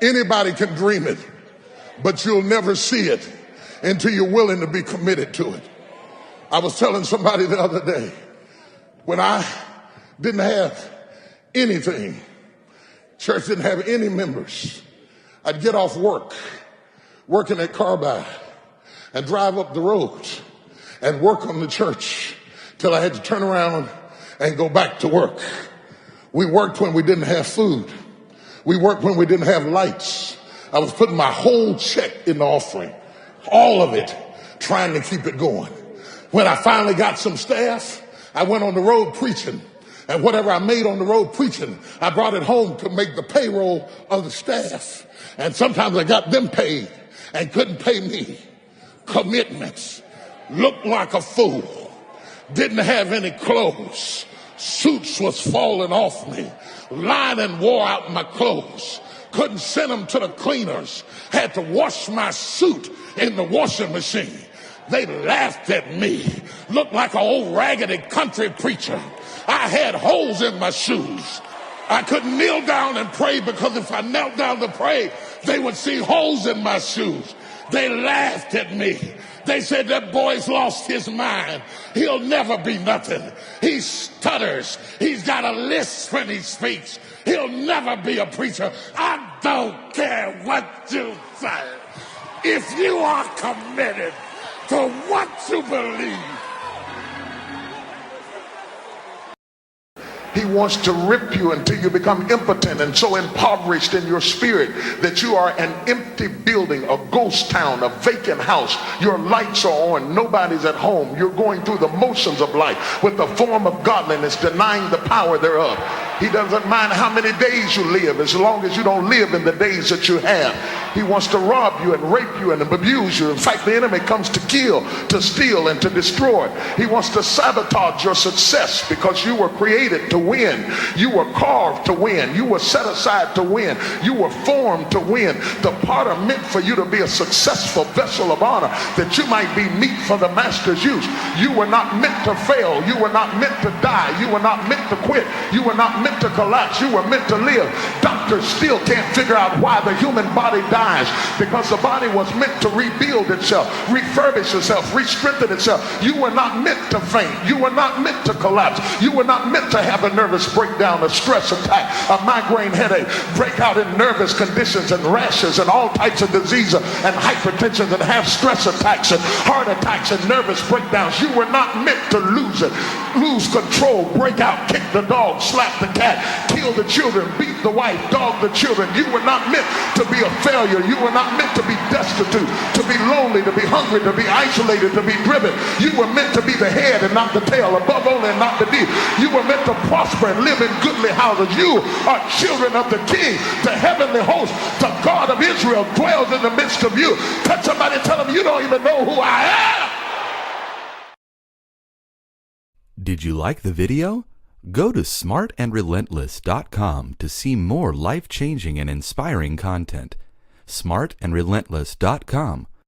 Anybody can dream it, but you'll never see it until you're willing to be committed to it. I was telling somebody the other day, when I didn't have anything, church didn't have any members, I'd get off work, working at Carbide, and drive up the road and work on the church till I had to turn around and go back to work. We worked when we didn't have food. We worked when we didn't have lights. I was putting my whole check in the offering, all of it, trying to keep it going. When I finally got some staff, I went on the road preaching. And whatever I made on the road preaching, I brought it home to make the payroll of the staff. And sometimes I got them paid and couldn't pay me. Commitments. Looked like a fool. Didn't have any clothes. Suits was falling off me. Lining wore out my clothes. Couldn't send them to the cleaners. Had to wash my suit in the washing machine. They laughed at me. Looked like an old raggedy country preacher. I had holes in my shoes. I couldn't kneel down and pray because if I knelt down to pray, they would see holes in my shoes. They laughed at me. They said that boy's lost his mind. He'll never be nothing. He stutters. He's got a lisp when he speaks. He'll never be a preacher. I don't care what you say. If you are committed to what you believe, he wants to rip you until you become impotent and so impoverished in your spirit that you are an empty building, a ghost town, a vacant house. Your lights are on, nobody's at home. You're going through the motions of life with the form of godliness, denying the power thereof. He doesn't mind how many days you live as long as you don't live in the days that you have. He wants to rob you and rape you and abuse you. In fact, the enemy comes to kill, to steal, and to destroy. He wants to sabotage your success because you were created to win. You were carved to win. You were set aside to win. You were formed to win. The potter meant for you to be a successful vessel of honor, that you might be meat for the master's use. You were not meant to fail. You were not meant to die. You were not meant to quit. You were not meant to collapse. You were meant to live. Doctors still can't figure out why the human body dies, because the body was meant to rebuild itself, refurbish itself, re-strengthen itself. You were not meant to faint. You were not meant to collapse. You were not meant to have a nervous breakdown, a stress attack, a migraine headache, break out in nervous conditions and rashes and all types of diseases and hypertension, and have stress attacks and heart attacks and nervous breakdowns. You were not meant to lose it, lose control, break out, kick the dog, slap the cat, kill the children, beat the wife, dog the children. You were not meant to be a failure. You were not meant to be destitute, to be lonely, to be hungry, to be isolated, to be driven. You were meant to be the head and not the tail, above only and not beneath. You were meant to prosper and live in goodly houses. You are children of the King, the heavenly host. The God of Israel dwells in the midst of you. Touch somebody, tell them, you don't even know who I am. Did you like the video? Go to smartandrelentless.com to see more life-changing and inspiring content. smartandrelentless.com